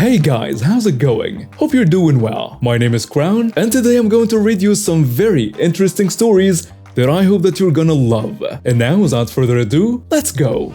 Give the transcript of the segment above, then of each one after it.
Hey guys, how's it going? Hope you're doing well. My name is Crown, and today I'm going to read you some very interesting stories that I hope that you're gonna love. And now, without further ado, let's go!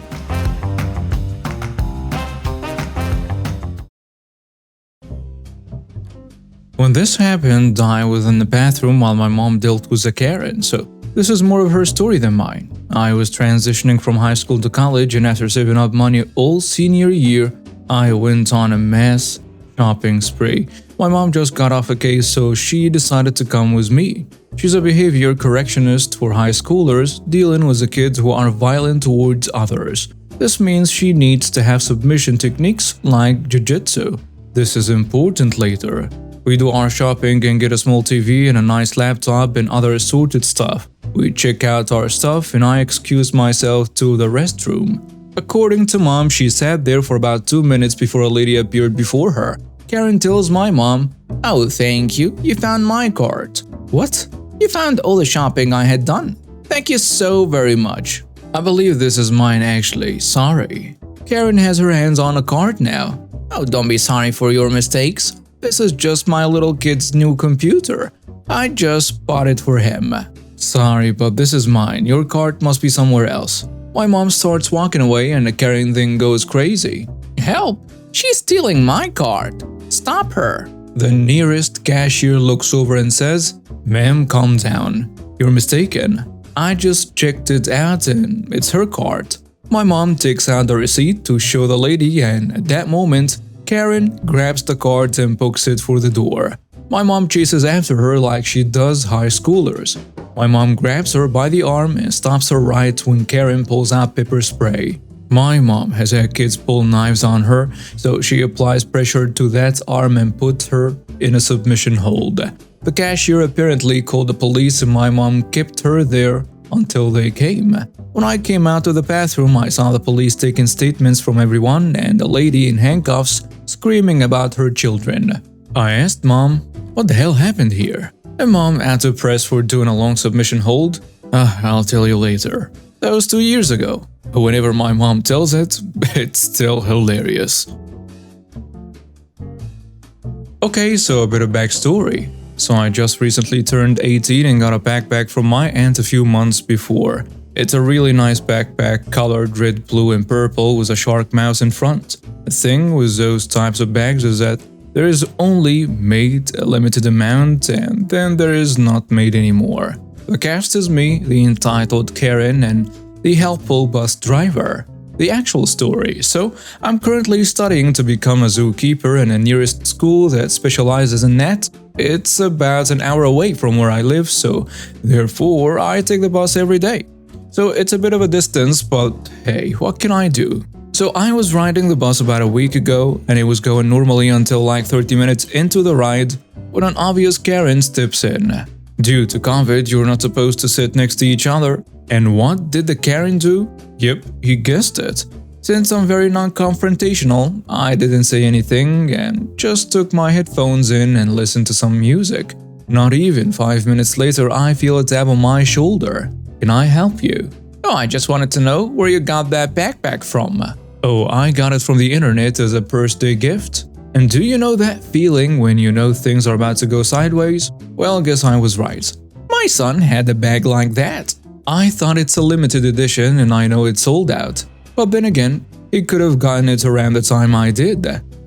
When this happened, I was in the bathroom while my mom dealt with a Karen, so this is more of her story than mine. I was transitioning from high school to college, and after saving up money all senior year, I went on a mass shopping spree. My mom just got off a case, so she decided to come with me. She's a behavior correctionist for high schoolers, dealing with the kids who are violent towards others. This means she needs to have submission techniques like jiu-jitsu. This is important later. We do our shopping and get a small TV and a nice laptop and other assorted stuff. We check out our stuff and I excuse myself to the restroom. According to mom, she sat there for about 2 minutes before a lady appeared before her. Karen tells my mom, "Oh, thank you. You found my cart." "What?" "You found all the shopping I had done. Thank you so very much." "I believe this is mine actually. Sorry." Karen has her hands on a cart now. "Oh, don't be sorry for your mistakes. This is just my little kid's new computer. I just bought it for him." "Sorry, but this is mine. Your cart must be somewhere else." My mom starts walking away and the Karen thing goes crazy. "Help! She's stealing my cart! Stop her!" The nearest cashier looks over and says, "Ma'am, calm down. You're mistaken. I just checked it out and it's her cart." My mom takes out the receipt to show the lady, and at that moment, Karen grabs the cart and pokes it for the door. My mom chases after her like she does high schoolers. My mom grabs her by the arm and stops her right when Karen pulls out pepper spray. My mom has had kids pull knives on her, so she applies pressure to that arm and puts her in a submission hold. The cashier apparently called the police and my mom kept her there until they came. When I came out of the bathroom, I saw the police taking statements from everyone and a lady in handcuffs screaming about her children. I asked mom, "What the hell happened here?" And mom, out of press for doing a long submission hold, "I'll tell you later. That was 2 years ago. But whenever my mom tells it, it's still hilarious." Okay, so a bit of backstory. So I just recently turned 18 and got a backpack from my aunt a few months before. It's a really nice backpack, colored red, blue and purple with a shark mouse in front. The thing with those types of bags is that there is only made a limited amount and then there is not made anymore. The cast is me, the entitled Karen, and the helpful bus driver. The actual story. So, I'm currently studying to become a zookeeper in the nearest school that specializes in that. It's about an hour away from where I live, so therefore I take the bus every day. So it's a bit of a distance, but hey, what can I do? So I was riding the bus about a week ago, and it was going normally until like 30 minutes into the ride, when an obvious Karen steps in. Due to COVID, you're not supposed to sit next to each other. And what did the Karen do? Yep, you guessed it. Since I'm very non-confrontational, I didn't say anything and just took my headphones in and listened to some music. Not even 5 minutes later, I feel a tap on my shoulder. "Can I help you?" "Oh, I just wanted to know where you got that backpack from." "Oh, I got it from the internet as a birthday gift." And do you know that feeling when you know things are about to go sideways? Well, guess I was right. My son had a bag like that. I thought it's a limited edition and I know it's sold out. But then again, he could have gotten it around the time I did.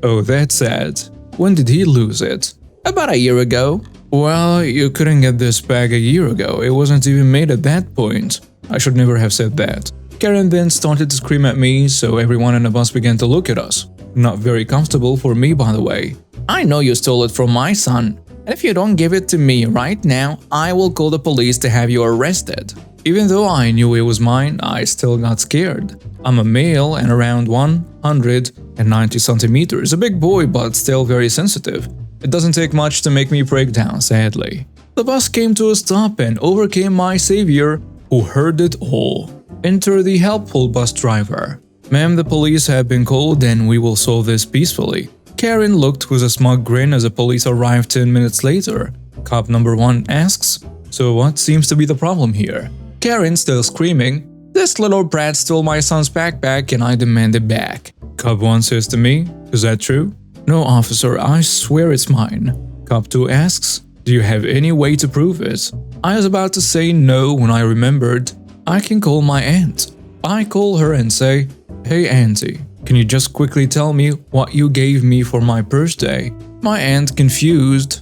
Oh, that's sad. When did he lose it? About a year ago. Well, you couldn't get this bag a year ago. It wasn't even made at that point. I should never have said that. Karen then started to scream at me, so everyone in the bus began to look at us. Not very comfortable for me, by the way. "I know you stole it from my son. And if you don't give it to me right now, I will call the police to have you arrested." Even though I knew it was mine, I still got scared. I'm a male and around 190 centimeters, a big boy but still very sensitive. It doesn't take much to make me break down, sadly. The bus came to a stop and over came my savior, who heard it all. Enter the helpful bus driver. "Ma'am, the police have been called and we will solve this peacefully." Karen looked with a smug grin as the police arrived 10 minutes later. Cop number 1 asks, "So what seems to be the problem here?" Karen, still screaming, "This little brat stole my son's backpack and I demand it back." Cop 1 says to me, "Is that true?" No, officer, I swear it's mine. Cop 2 asks, do you have any way to prove it? I was about to say no when I remembered I can call my aunt. I call her and say, hey auntie, can you just quickly tell me what you gave me for my birthday? My aunt, confused,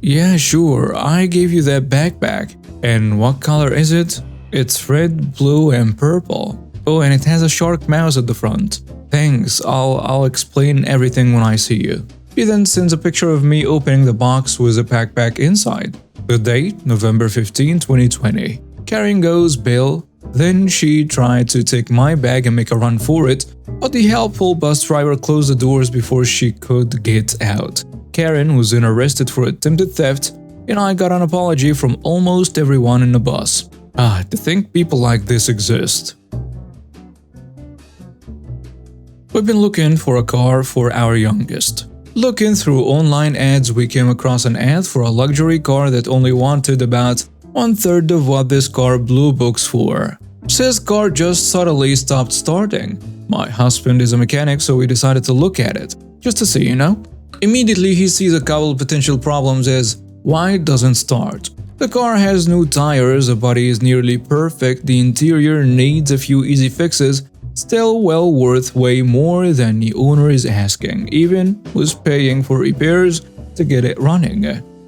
yeah, sure, I gave you that backpack. And what color is it? It's red, blue, and purple. Oh, and it has a shark mouse at the front. Thanks, I'll explain everything when I see you. He then sends a picture of me opening the box with a backpack inside. The date, November 15, 2020. Carrying goes Bill. Then she tried to take my bag and make a run for it, but the helpful bus driver closed the doors before she could get out. Karen was then arrested for attempted theft, and I got an apology from almost everyone in the bus. To think people like this exist. We've been looking for a car for our youngest. Looking through online ads, we came across an ad for a luxury car that only wanted about 1/3 of what this car blue books for. Says car just suddenly stopped starting. My husband is a mechanic, so we decided to look at it, just to see, you know? Immediately he sees a couple potential problems as why it doesn't start. The car has new tires, the body is nearly perfect, the interior needs a few easy fixes, still well worth way more than the owner is asking, even was paying for repairs to get it running.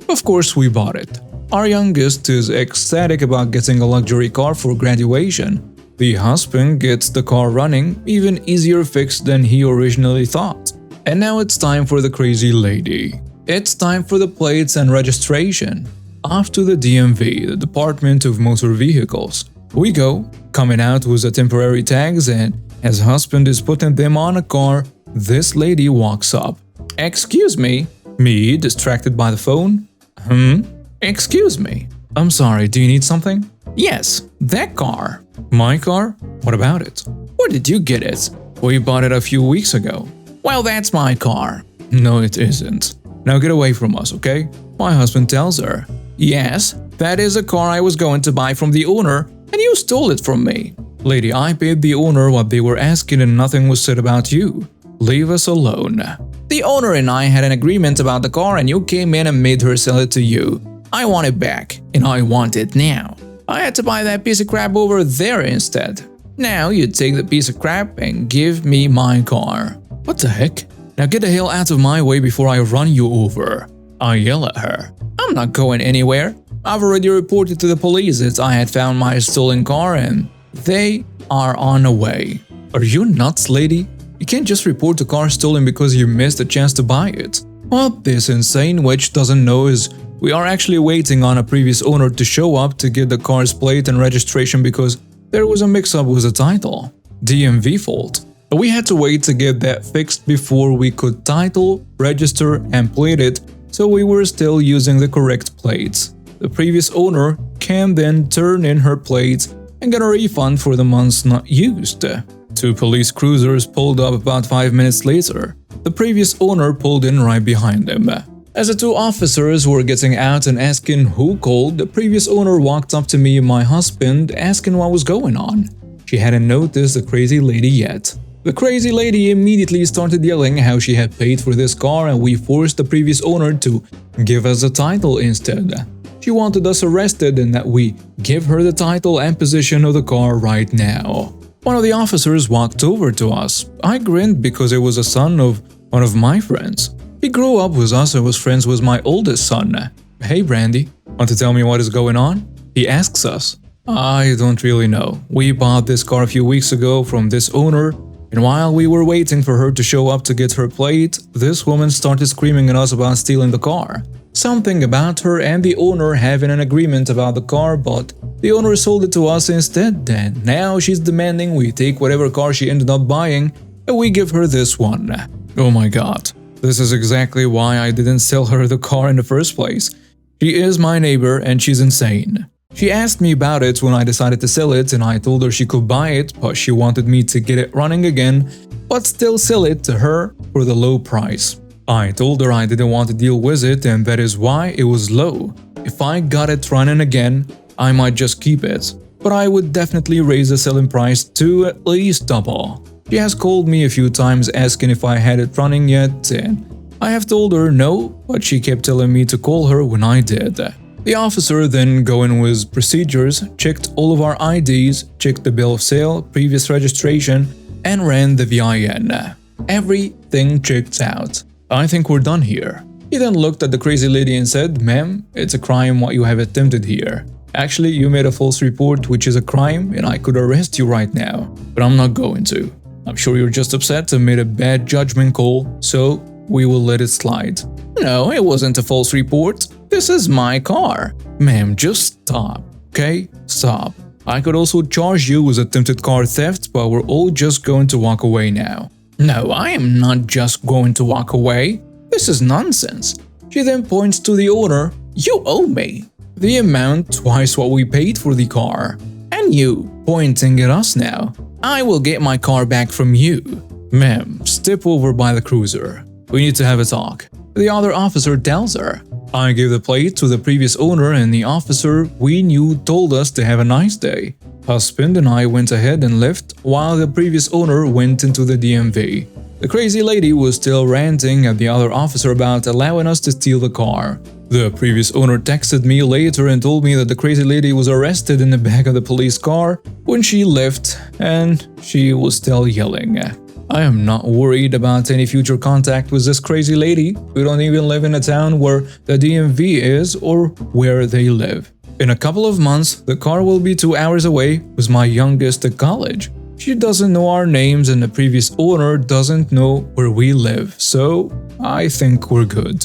Of course we bought it. Our youngest is ecstatic about getting a luxury car for graduation. The husband gets the car running, even easier fix than he originally thought. And now it's time for the crazy lady. It's time for the plates and registration. Off to the DMV, the Department of Motor Vehicles. We go, coming out with the temporary tags, and as husband is putting them on a car, this lady walks up. Excuse me? Me, distracted by the phone? Excuse me. I'm sorry, do you need something? Yes, that car. My car? What about it? Where did you get it? We bought it a few weeks ago. Well, that's my car. No, it isn't. Now get away from us, okay? My husband tells her. Yes, that is a car I was going to buy from the owner, and you stole it from me. Lady, I paid the owner what they were asking and nothing was said about you. Leave us alone. The owner and I had an agreement about the car and you came in and made her sell it to you. I want it back, and I want it now. I had to buy that piece of crap over there instead. Now you take the piece of crap and give me my car. What the heck? Now get the hell out of my way before I run you over. I yell at her. I'm not going anywhere. I've already reported to the police that I had found my stolen car and they are on the way. Are you nuts, lady? You can't just report the car stolen because you missed a chance to buy it. What this insane witch doesn't know is we are actually waiting on a previous owner to show up to get the car's plate and registration because there was a mix-up with the title. DMV fault. We had to wait to get that fixed before we could title, register, and plate it, so we were still using the correct plates. The previous owner can then turn in her plates and get a refund for the months not used. 2 police cruisers pulled up about 5 minutes later. The previous owner pulled in right behind them. As the 2 officers were getting out and asking who called, the previous owner walked up to me and my husband asking what was going on. She hadn't noticed the crazy lady yet. The crazy lady immediately started yelling how she had paid for this car and we forced the previous owner to give us the title instead. She wanted us arrested and that we give her the title and position of the car right now. One of the officers walked over to us. I grinned because it was a son of one of my friends. He grew up with us and was friends with my oldest son. Hey Brandy, want to tell me what is going on? He asks us. I don't really know. We bought this car a few weeks ago from this owner, and while we were waiting for her to show up to get her plate, this woman started screaming at us about stealing the car. Something about her and the owner having an agreement about the car, but the owner sold it to us instead, and now she's demanding we take whatever car she ended up buying and we give her this one. Oh my god. This is exactly why I didn't sell her the car in the first place. She is my neighbor and she's insane. She asked me about it when I decided to sell it and I told her she could buy it, but she wanted me to get it running again, but still sell it to her for the low price. I told her I didn't want to deal with it and that is why it was low. If I got it running again, I might just keep it, but I would definitely raise the selling price to at least double. She has called me a few times asking if I had it running yet, and I have told her no, but she kept telling me to call her when I did. The officer then, going with procedures, checked all of our IDs, checked the bill of sale, previous registration, and ran the VIN. Everything checked out. I think we're done here. He then looked at the crazy lady and said, "Ma'am, it's a crime what you have attempted here. Actually, you made a false report, which is a crime, and I could arrest you right now. But I'm not going to. I'm sure you're just upset and made a bad judgment call, so we will let it slide." No, it wasn't a false report. This is my car. Ma'am, just stop, okay? Stop. I could also charge you with attempted car theft, but we're all just going to walk away now. No, I am not just going to walk away. This is nonsense. She then points to the owner. You owe me. The amount twice what we paid for the car. And you, pointing at us now. I will get my car back from you. Ma'am, step over by the cruiser. We need to have a talk. The other officer tells her. I gave the plate to the previous owner, and the officer we knew told us to have a nice day. Husband and I went ahead and left while the previous owner went into the DMV. The crazy lady was still ranting at the other officer about allowing us to steal the car. The previous owner texted me later and told me that the crazy lady was arrested in the back of the police car when she left, and she was still yelling. I am not worried about any future contact with this crazy lady. We don't even live in a town where the DMV is or where they live. In a couple of months, the car will be 2 hours away with my youngest at college. She doesn't know our names and the previous owner doesn't know where we live, so I think we're good.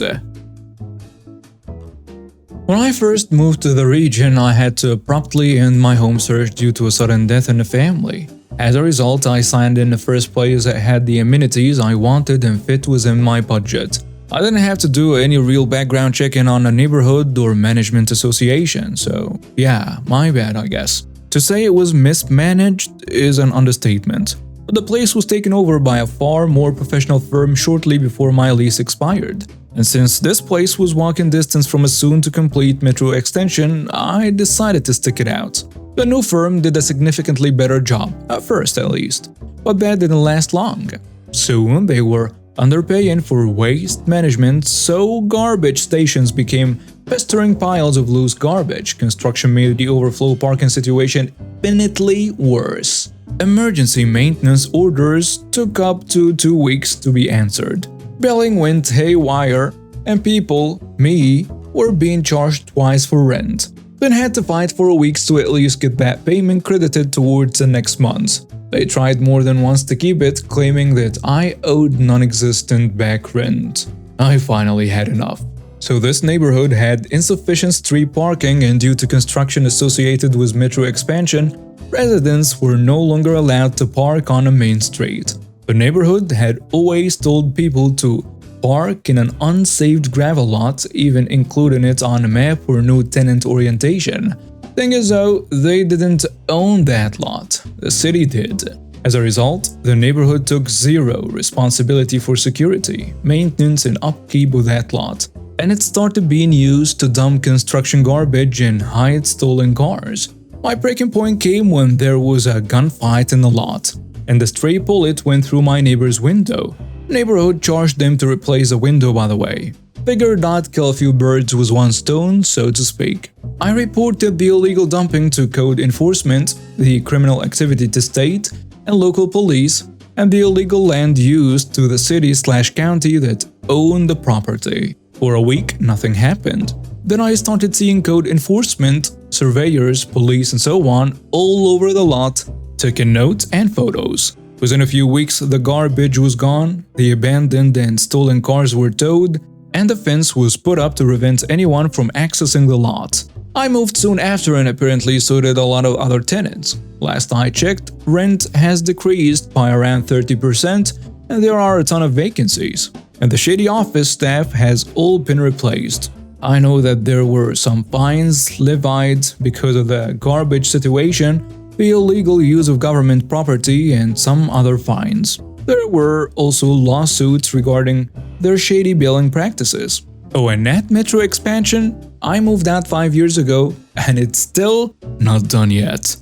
When I first moved to the region, I had to abruptly end my home search due to a sudden death in the family. As a result, I signed in the first place that had the amenities I wanted and fit within my budget. I didn't have to do any real background checking on a neighborhood or management association, so yeah, my bad I guess. To say it was mismanaged is an understatement. But the place was taken over by a far more professional firm shortly before my lease expired. And since this place was walking distance from a soon-to-complete metro extension, I decided to stick it out. The new firm did a significantly better job, at first at least, but that didn't last long. Soon they were underpaying for waste management, so garbage stations became pestering piles of loose garbage. Construction made the overflow parking situation infinitely worse. Emergency maintenance orders took up to 2 weeks to be answered. Billing went haywire, and people, me, were being charged twice for rent. Then had to fight for weeks to at least get that payment credited towards the next month. They tried more than once to keep it, claiming that I owed non-existent back rent. I finally had enough. So this neighborhood had insufficient street parking, and due to construction associated with metro expansion, residents were no longer allowed to park on a main street. The neighborhood had always told people to park in an unsaved gravel lot, even including it on a map for no tenant orientation. Thing is though, they didn't own that lot, the city did. As a result, the neighborhood took zero responsibility for security, maintenance and upkeep of that lot, and it started being used to dump construction garbage and hide stolen cars. My breaking point came when there was a gunfight in the lot, and a stray bullet went through my neighbor's window. Neighborhood charged them to replace the window, by the way. Figured I'd kill a few birds with one stone, so to speak. I reported the illegal dumping to code enforcement, the criminal activity to state and local police, and the illegal land used to the city/county that owned the property. For a week, nothing happened. Then I started seeing code enforcement, surveyors, police and so on all over the lot, taking notes and photos. Within a few weeks, the garbage was gone, the abandoned and stolen cars were towed, and the fence was put up to prevent anyone from accessing the lot. I moved soon after, and apparently so did a lot of other tenants. Last I checked, rent has decreased by around 30%, and there are a ton of vacancies. And the shady office staff has all been replaced. I know that there were some fines levied because of the garbage situation, the illegal use of government property, and some other fines. There were also lawsuits regarding their shady billing practices. Oh, and that metro expansion? I moved out 5 years ago, and it's still not done yet.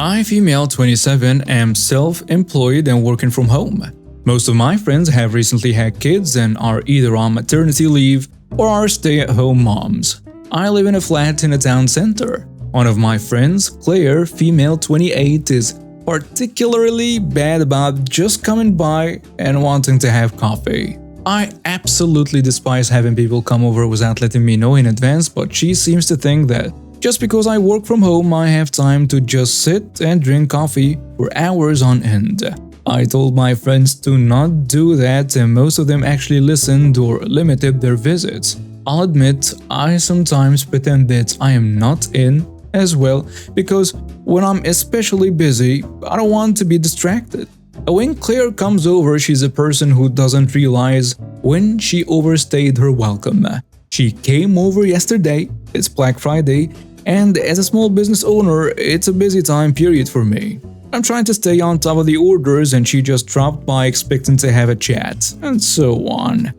I, female 27, am self-employed and working from home. Most of my friends have recently had kids and are either on maternity leave or are stay-at-home moms. I live in a flat in a town center. One of my friends, Claire, female 28, is particularly bad about just coming by and wanting to have coffee. I absolutely despise having people come over without letting me know in advance, but she seems to think that just because I work from home, I have time to just sit and drink coffee for hours on end. I told my friends to not do that, and most of them actually listened or limited their visits. I'll admit, I sometimes pretend that I am not in as well, because when I'm especially busy, I don't want to be distracted. When Claire comes over, she's a person who doesn't realize when she overstayed her welcome. She came over yesterday, it's Black Friday, and as a small business owner, it's a busy time period for me. I'm trying to stay on top of the orders and she just dropped by expecting to have a chat, and so on.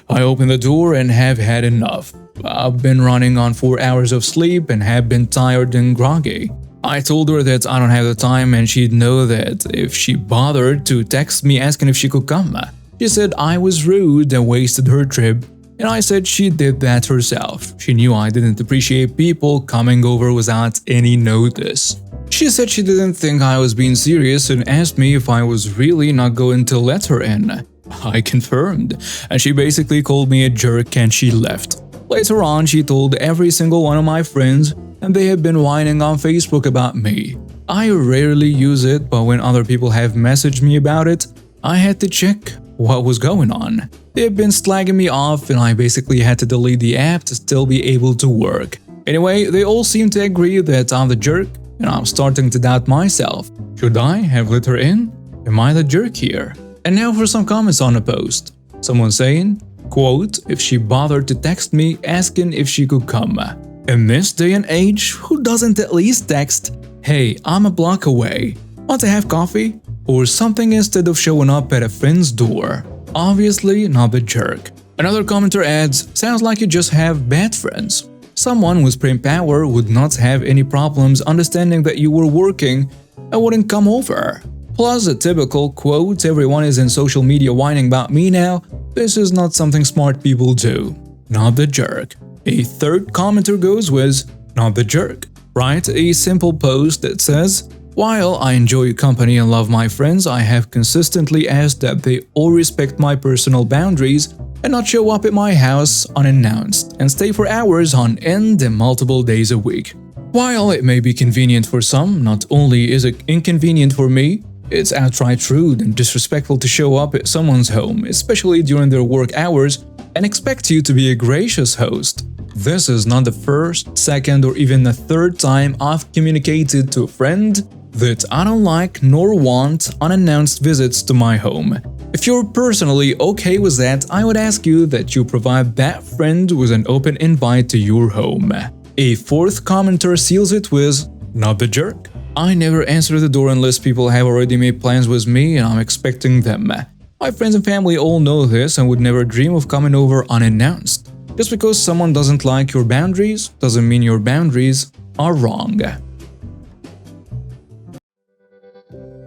I open the door and have had enough. I've been running on 4 hours of sleep and have been tired and groggy. I told her that I don't have the time and she'd know that if she bothered to text me asking if she could come. She said I was rude and wasted her trip, and I said she did that herself. She knew I didn't appreciate people coming over without any notice. She said she didn't think I was being serious and asked me if I was really not going to let her in. I confirmed, and she basically called me a jerk and she left. Later on, she told every single one of my friends, and they have been whining on Facebook about me. I rarely use it, but when other people have messaged me about it, I had to check what was going on. They have been slagging me off and I basically had to delete the app to still be able to work. Anyway, they all seem to agree that I'm the jerk, and I'm starting to doubt myself. Should I have let her in? Am I the jerk here? And now for some comments on the post. Someone saying, quote, if she bothered to text me asking if she could come. In this day and age, who doesn't at least text, hey, I'm a block away, want to have coffee? Or something instead of showing up at a friend's door. Obviously not the jerk. Another commenter adds, sounds like you just have bad friends. Someone with brain power would not have any problems understanding that you were working and wouldn't come over. Plus a typical quote, everyone is in social media whining about me now. This is not something smart people do. Not the jerk. A third commenter goes with, not the jerk. Write a simple post that says, while I enjoy your company and love my friends, I have consistently asked that they all respect my personal boundaries and not show up at my house unannounced and stay for hours on end and multiple days a week. While it may be convenient for some, not only is it inconvenient for me, it's outright rude and disrespectful to show up at someone's home, especially during their work hours, and expect you to be a gracious host. This is not the first, second, or even the third time I've communicated to a friend that I don't like nor want unannounced visits to my home. If you're personally okay with that, I would ask you that you provide that friend with an open invite to your home. A fourth commenter seals it with, not the jerk. I never answer the door unless people have already made plans with me and I'm expecting them. My friends and family all know this and would never dream of coming over unannounced. Just because someone doesn't like your boundaries doesn't mean your boundaries are wrong.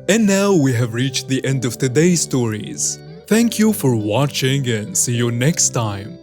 And now we have reached the end of today's stories. Thank you for watching and see you next time.